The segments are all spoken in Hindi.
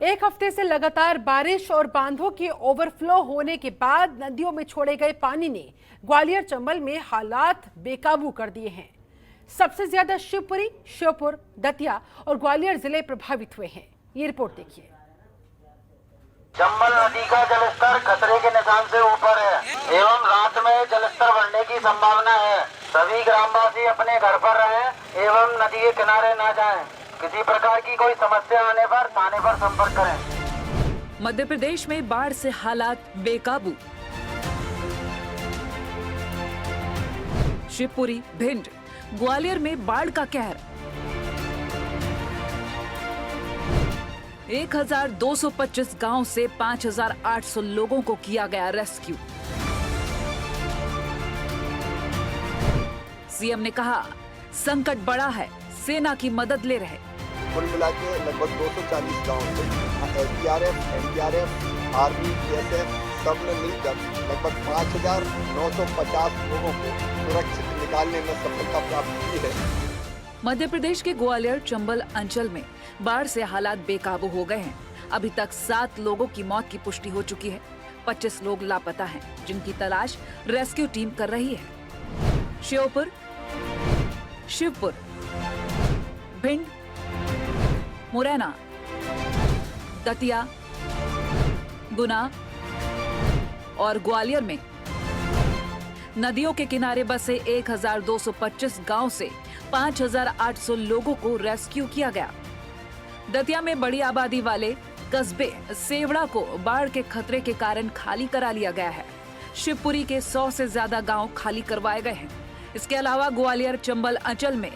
एक हफ्ते से लगातार बारिश और बांधों के ओवरफ्लो होने के बाद नदियों में छोड़े गए पानी ने ग्वालियर चंबल में हालात बेकाबू कर दिए हैं। सबसे ज्यादा शिवपुरी, श्योपुर, दतिया और ग्वालियर जिले प्रभावित हुए हैं। ये रिपोर्ट देखिए। चंबल नदी का जलस्तर खतरे के निशान से ऊपर है एवं रात में जलस्तर बढ़ने की संभावना है। सभी ग्रामवासी अपने घर पर रहें एवं नदी के किनारे न जाएं। किसी प्रकार की कोई समस्या आने पर थाने पर संपर्क करें। मध्य प्रदेश में बाढ़ से हालात बेकाबू। शिवपुरी, भिंड, ग्वालियर में बाढ़ का कहर। 1225 गांव से 5800 लोगों को किया गया रेस्क्यू। सीएम ने कहा संकट बड़ा है, सेना की मदद ले रहे। कुल मिला के लगभग 240 गाँव से एसडीआरएफ, एनडीआरएफ, आर्मी, बीएसएफ सब ने मिलकर लगभग 5950 लोगों को सुरक्षित निकालने में सफलता प्राप्त की है। मध्य प्रदेश के ग्वालियर चंबल अंचल में बाढ़ से हालात बेकाबू हो गए हैं। अभी तक 7 लोगों की मौत की पुष्टि हो चुकी है। 25 लोग लापता हैं, जिनकी तलाश रेस्क्यू टीम कर रही है। श्योपुर, शिवपुर, भिंड, मुरैना, दतिया, गुना और ग्वालियर में नदियों के किनारे बसे 1225 गांव से 5800 लोगों को रेस्क्यू किया गया। दतिया में बड़ी आबादी वाले कस्बे सेवड़ा को बाढ़ के खतरे के कारण खाली करा लिया गया है। शिवपुरी के 100 से ज्यादा गांव खाली करवाए गए हैं। इसके अलावा ग्वालियर चंबल अंचल में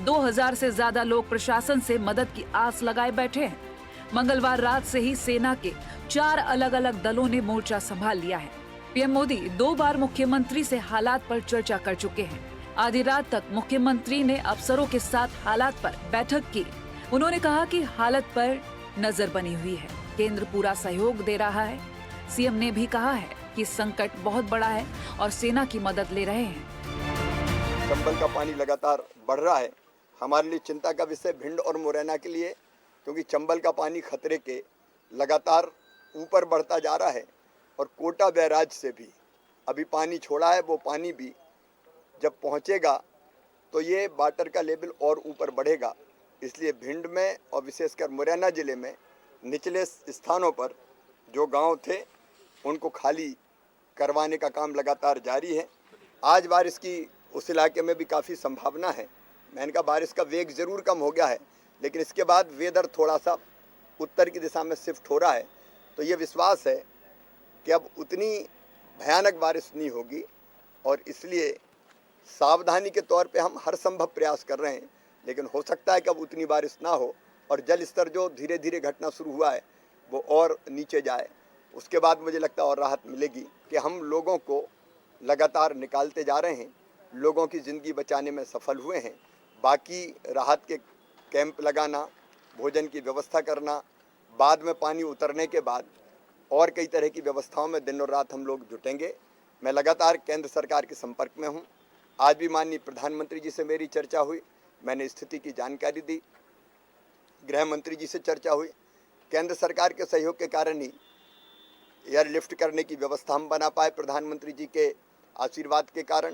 2000 से ज्यादा लोग प्रशासन से मदद की आस लगाए बैठे हैं। मंगलवार रात से ही सेना के 4 अलग अलग दलों ने मोर्चा संभाल लिया है। पीएम मोदी 2 बार मुख्यमंत्री से हालात पर चर्चा कर चुके हैं। आधी रात तक मुख्यमंत्री ने अफसरों के साथ हालात पर बैठक की। उन्होंने कहा कि हालत पर नजर बनी हुई है, केंद्र पूरा सहयोग दे रहा है। सीएम ने भी कहा है कि संकट बहुत बड़ा है और सेना की मदद ले रहे हैं। चंबल का पानी लगातार बढ़ रहा है। हमारे लिए चिंता का विषय भिंड और मुरैना के लिए, क्योंकि चंबल का पानी खतरे के लगातार ऊपर बढ़ता जा रहा है और कोटा बैराज से भी अभी पानी छोड़ा है। वो पानी भी जब पहुंचेगा तो ये वाटर का लेवल और ऊपर बढ़ेगा। इसलिए भिंड में और विशेषकर मुरैना जिले में निचले स्थानों पर जो गांव थे उनको खाली करवाने का काम लगातार जारी है। आज बारिश की उस इलाके में भी काफ़ी संभावना है। मैंने कहा बारिश का वेग ज़रूर कम हो गया है, लेकिन इसके बाद वेदर थोड़ा सा उत्तर की दिशा में शिफ्ट हो रहा है। तो ये विश्वास है कि अब उतनी भयानक बारिश नहीं होगी और इसलिए सावधानी के तौर पे हम हर संभव प्रयास कर रहे हैं। लेकिन हो सकता है कि अब उतनी बारिश ना हो और जल स्तर जो धीरे धीरे घटना शुरू हुआ है वो और नीचे जाए। उसके बाद मुझे लगता है और राहत मिलेगी कि हम लोगों को लगातार निकालते जा रहे हैं, लोगों की ज़िंदगी बचाने में सफल हुए हैं। बाकी राहत के कैंप लगाना, भोजन की व्यवस्था करना, बाद में पानी उतरने के बाद और कई तरह की व्यवस्थाओं में दिन और रात हम लोग जुटेंगे। मैं लगातार केंद्र सरकार के संपर्क में हूं। आज भी माननीय प्रधानमंत्री जी से मेरी चर्चा हुई, मैंने स्थिति की जानकारी दी। गृह मंत्री जी से चर्चा हुई। केंद्र सरकार के सहयोग के कारण ही एयरलिफ्ट करने की व्यवस्था हम बना पाए। प्रधानमंत्री जी के आशीर्वाद के कारण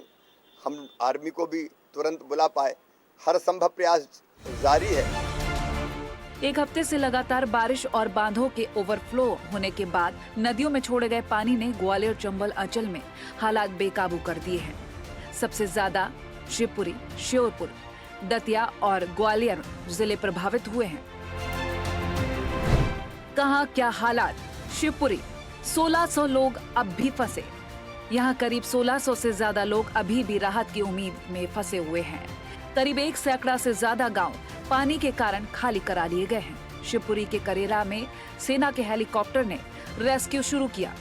हम आर्मी को भी तुरंत बुला पाए। हर संभव प्रयास जारी है। एक हफ्ते से लगातार बारिश और बांधों के ओवरफ्लो होने के बाद नदियों में छोड़े गए पानी ने ग्वालियर चंबल अंचल में हालात बेकाबू कर दिए हैं। सबसे ज्यादा शिवपुरी, श्योपुर, दतिया और ग्वालियर जिले प्रभावित हुए हैं। कहां क्या हालात? शिवपुरी 1600 लोग अब भी फंसे। यहाँ करीब 1600 से ज्यादा लोग अभी भी राहत की उम्मीद में फंसे हुए हैं। करीब 1 सैकड़ा से ज्यादा गांव पानी के कारण खाली करा लिए गए हैं। शिवपुरी के करेरा में सेना के हेलीकॉप्टर ने रेस्क्यू शुरू किया।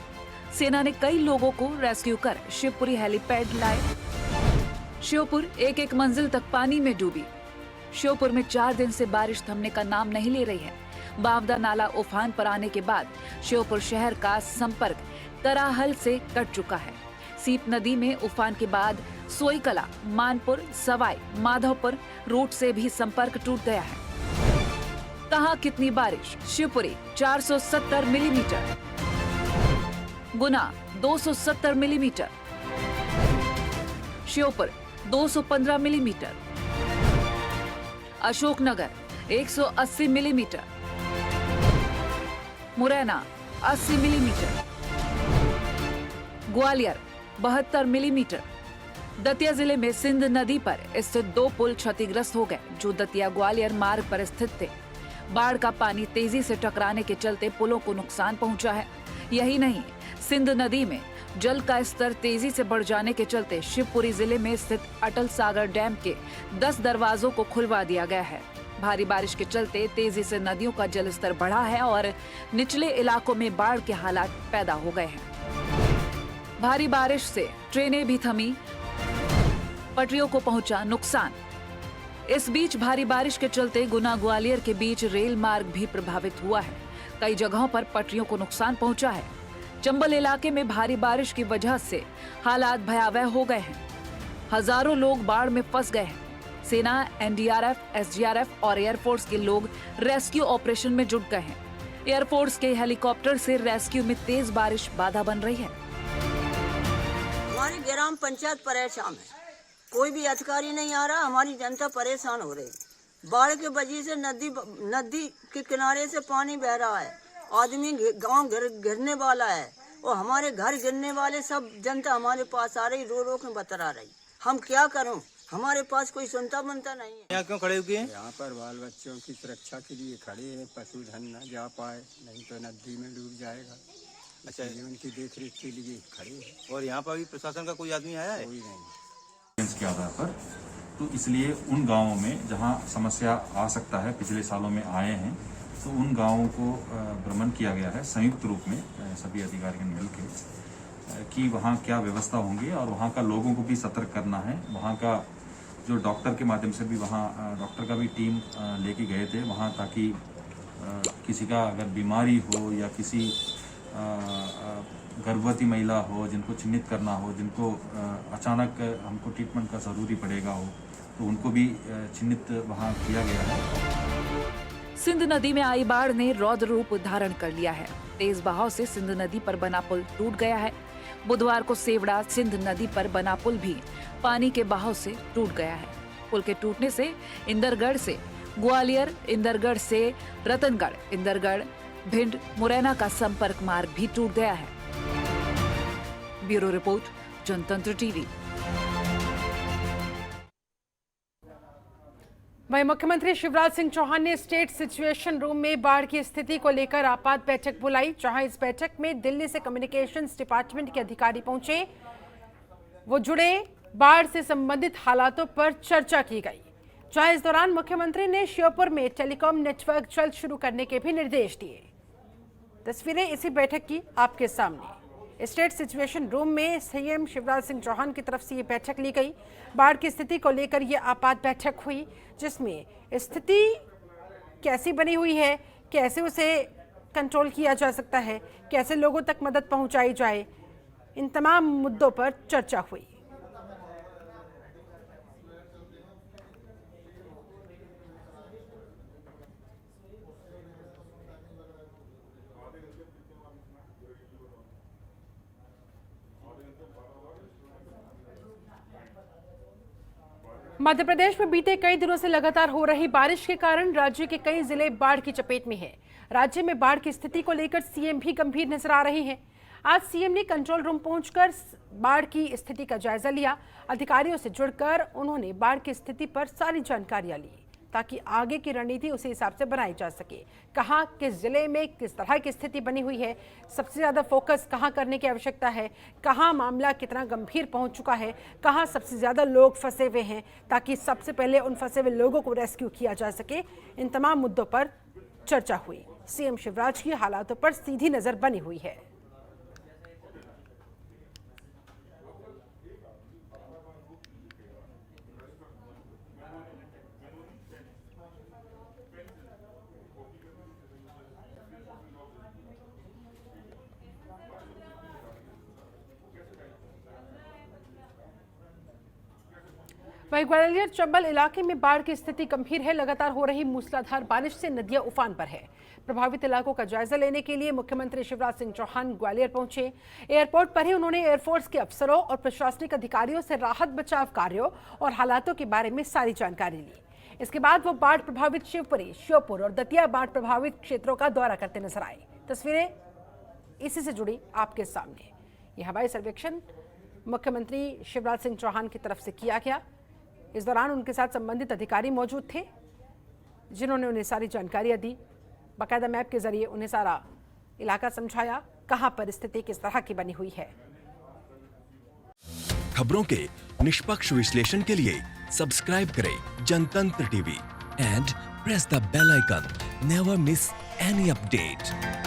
सेना ने कई लोगों को रेस्क्यू कर शिवपुरी हेलीपैड लाए। श्योपुर एक मंजिल तक पानी में डूबी। श्योपुर में 4 दिन से बारिश थमने का नाम नहीं ले रही है। बावदा नाला उफान पर आने के बाद श्योपुर शहर का संपर्क कराहल से कट चुका है। सीप नदी में उफान के बाद सोईकला, मानपुर, सवाई माधोपुर रूट से भी संपर्क टूट गया है। कहाँ कितनी बारिश? शिवपुरी 470 मिलीमीटर, गुना 270 millimetre, Sheopur 215 millimetre, Ashoknagar 180 millimetre, Morena 80 millimetre, Gwalior 72 millimetre. Datia जिले में सिंध नदी पर स्थित 2 पुल क्षतिग्रस्त हो गए, जो दतिया ग्वालियर मार्ग पर स्थित थे। बाढ़ का पानी तेजी से टकराने के चलते पुलों को नुकसान पहुंचा है। यही नहीं, सिंध नदी में जल का स्तर तेजी से बढ़ जाने के चलते शिवपुरी जिले में स्थित अटल सागर डैम के 10 दरवाजों को खुलवा दिया गया है। भारी बारिश के चलते तेजी से नदियों का जलस्तर बढ़ा है और निचले इलाकों में बाढ़ के हालात पैदा हो गए हैं। भारी बारिश से ट्रेनें भी थमी, पटरियों को पहुंचा नुकसान। इस बीच भारी बारिश के चलते गुना ग्वालियर के बीच रेल मार्ग भी प्रभावित हुआ है। कई जगहों पर पटरियों को नुकसान पहुंचा है। चंबल इलाके में भारी बारिश की वजह से हालात भयावह हो गए हैं। हजारों लोग बाढ़ में फंस गए हैं। सेना, एनडीआरएफ, एसडीआरएफ और एयरफोर्स के लोग रेस्क्यू ऑपरेशन में जुट गए हैं। एयरफोर्स के हेलीकॉप्टर से रेस्क्यू में तेज बारिश बाधा बन रही है। हमारी ग्राम पंचायत परेशान है, कोई भी अधिकारी नहीं आ रहा, हमारी जनता परेशान हो रही। बाढ़ के वजह से नदी के किनारे से पानी बह रहा है, आदमी गांव गिरने वाला है और हमारे घर गिरने वाले, सब जनता हमारे पास आ रही, रो रो के बता रही। हम क्या करूं, हमारे पास कोई सुनता बनता नहीं है। यहाँ क्यों खड़े हुए हैं? यहाँ पर बाल बच्चों की सुरक्षा के लिए खड़े हैं, पशुधन न जा पाए, नहीं तो नदी में डूब जाएगा। अच्छा, उनकी देख रेख के लिए खड़े हैं। और यहाँ पर अभी प्रशासन का कोई आदमी आया है? कोई नहीं। के आधार पर तो इसलिए उन गांवों में जहां समस्या आ सकता है, पिछले सालों में आए हैं, तो उन गांवों को भ्रमण किया गया है संयुक्त रूप में सभी अधिकारियों मिलकर कि वहां क्या व्यवस्था होंगी और वहां का लोगों को भी सतर्क करना है। वहां का जो डॉक्टर के माध्यम से भी वहां डॉक्टर का भी टीम लेके गए थे वहां, ताकि किसी का अगर बीमारी हो या किसी गर्भवती महिला हो जिनको चिन्हित करना हो, जिनको अचानक हमको ट्रीटमेंट का जरूरी पड़ेगा हो, तो उनको भी चिन्हित वहां किया गया है। सिंध नदी में आई बाढ़ ने रौद्र रूप धारण कर लिया है। तेज बहाव से सिंध नदी पर बना पुल टूट गया है। बुधवार को सेवड़ा सिंध नदी पर बना पुल भी पानी के बहाव से टूट गया है। पुल के टूटने से इंदरगढ़ से ग्वालियर, इंदरगढ़ से रतनगढ़, इंदरगढ़, भिंड, मुरैना का संपर्क मार्ग भी टूट गया है। ब्यूरो रिपोर्ट, जनतंत्र टीवी। वहीं मुख्यमंत्री शिवराज सिंह चौहान ने स्टेट सिचुएशन रूम में बाढ़ की स्थिति को लेकर आपात बैठक बुलाई, जहां इस बैठक में दिल्ली से कम्युनिकेशंस डिपार्टमेंट के अधिकारी पहुंचे। वो जुड़े बाढ़ से संबंधित हालातों पर चर्चा की गई, जहां इस दौरान मुख्यमंत्री ने श्योपुर में टेलीकॉम नेटवर्क जल्द शुरू करने के भी निर्देश दिए। तस्वीरें इसी बैठक की आपके सामने। स्टेट सिचुएशन रूम में सीएम शिवराज सिंह चौहान की तरफ से ये बैठक ली गई। बाढ़ की स्थिति को लेकर ये आपात बैठक हुई, जिसमें स्थिति कैसी बनी हुई है, कैसे उसे कंट्रोल किया जा सकता है, कैसे लोगों तक मदद पहुंचाई जाए, इन तमाम मुद्दों पर चर्चा हुई। मध्य प्रदेश में बीते कई दिनों से लगातार हो रही बारिश के कारण राज्य के कई जिले बाढ़ की चपेट में हैं। राज्य में बाढ़ की स्थिति को लेकर सीएम भी गंभीर नजर आ रहे हैं। आज सीएम ने कंट्रोल रूम पहुंचकर बाढ़ की स्थिति का जायजा लिया। अधिकारियों से जुड़कर उन्होंने बाढ़ की स्थिति पर सारी जानकारियां ली, ताकि आगे की रणनीति उसी हिसाब से बनाई जा सके। कहां किस जिले में किस तरह की स्थिति बनी हुई है, सबसे ज्यादा फोकस कहां करने की आवश्यकता है, कहां मामला कितना गंभीर पहुंच चुका है, कहां सबसे ज्यादा लोग फंसे हुए हैं, ताकि सबसे पहले उन फंसे हुए लोगों को रेस्क्यू किया जा सके। इन तमाम मुद्दों पर चर्चा हुई। सीएम शिवराज की हालातों पर सीधी नजर बनी हुई है। वहीं ग्वालियर चंबल इलाके में बाढ़ की स्थिति गंभीर है। लगातार हो रही मूसलाधार बारिश से नदियां उफान पर है। प्रभावित इलाकों का जायजा लेने के लिए मुख्यमंत्री शिवराज सिंह चौहान ग्वालियर पहुंचे। एयरपोर्ट पर ही उन्होंने एयरफोर्स के अफसरों और प्रशासनिक अधिकारियों से राहत बचाव कार्यों और हालातों के बारे में सारी जानकारी ली। इसके बाद वो बाढ़ प्रभावित शिवपुरी, श्योपुर और दतिया बाढ़ प्रभावित क्षेत्रों का दौरा करते नजर आए। तस्वीरें इसी से जुड़ी आपके सामने। यह हवाई सर्वेक्षण मुख्यमंत्री शिवराज सिंह चौहान की तरफ से किया गया। इस दौरान उनके साथ संबंधित अधिकारी मौजूद थे, जिन्होंने उन्हें सारी जानकारियां दी। बाकायदा मैप के जरिए उन्हें सारा इलाका समझाया, कहां पर स्थिति किस तरह की बनी हुई है। खबरों के निष्पक्ष विश्लेषण के लिए सब्सक्राइब करें Jantantra TV and press the bell icon. Never miss any update.